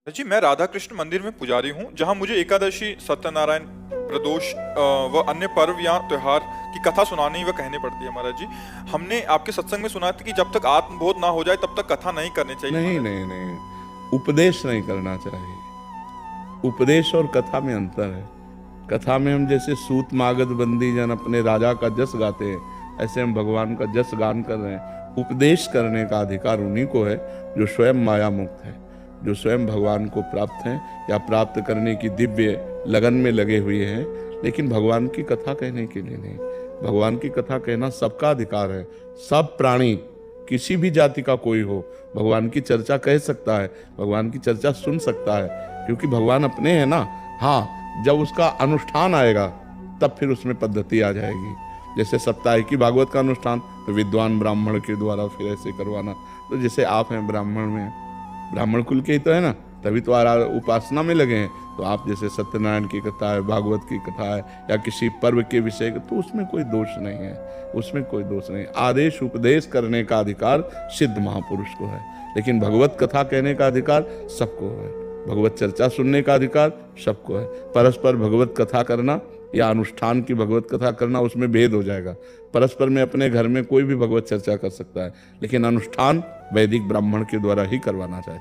जी, मैं राधा कृष्ण मंदिर में पुजारी हूँ, जहाँ मुझे एकादशी, सत्यनारायण, प्रदोष व अन्य पर्व या त्योहार की कथा सुनानी व कहनी पड़ती है महाराज जी। हमने आपके सत्संग में सुना था कि जब तक आत्मबोध ना हो जाए तब तक कथा नहीं करनी चाहिए नहीं महाराज जी। नहीं नहीं, उपदेश नहीं करना चाहिए। उपदेश और कथा में अंतर है। कथा में हम जैसे सूत मागध बंदी जन अपने राजा का जस गाते हैं, ऐसे हम भगवान का जस गान कर रहे हैं। उपदेश करने का अधिकार उन्हीं को है जो स्वयं माया मुक्त है, जो स्वयं भगवान को प्राप्त हैं या प्राप्त करने की दिव्य लगन में लगे हुए हैं, लेकिन भगवान की कथा कहने के लिए नहीं। भगवान की कथा कहना सबका अधिकार है। सब प्राणी, किसी भी जाति का कोई हो, भगवान की चर्चा कह सकता है, भगवान की चर्चा सुन सकता है, क्योंकि भगवान अपने हैं ना। हाँ, जब उसका अनुष्ठान आएगा तब फिर उसमें पद्धति आ जाएगी। जैसे साप्ताहिकी भागवत का अनुष्ठान तो विद्वान ब्राह्मण के द्वारा फिर ऐसे करवाना। तो जैसे आप हैं ब्राह्मण में, ब्राह्मण कुल के ही तो है ना, तभी तो उपासना में लगे हैं। तो आप जैसे सत्यनारायण की कथा है, भागवत की कथा है, या किसी पर्व के विषय का, तो उसमें कोई दोष नहीं है, उसमें कोई दोष नहीं। आदेश उपदेश करने का अधिकार सिद्ध महापुरुष को है, लेकिन भगवत कथा कहने का अधिकार सबको है। भगवत चर्चा सुनने का अधिकार सबको है। परस्पर भगवत कथा करना या अनुष्ठान की भगवत कथा करना, उसमें भेद हो जाएगा। परस्पर में अपने घर में कोई भी भगवत चर्चा कर सकता है, लेकिन अनुष्ठान वैदिक ब्राह्मण के द्वारा ही करवाना चाहिए।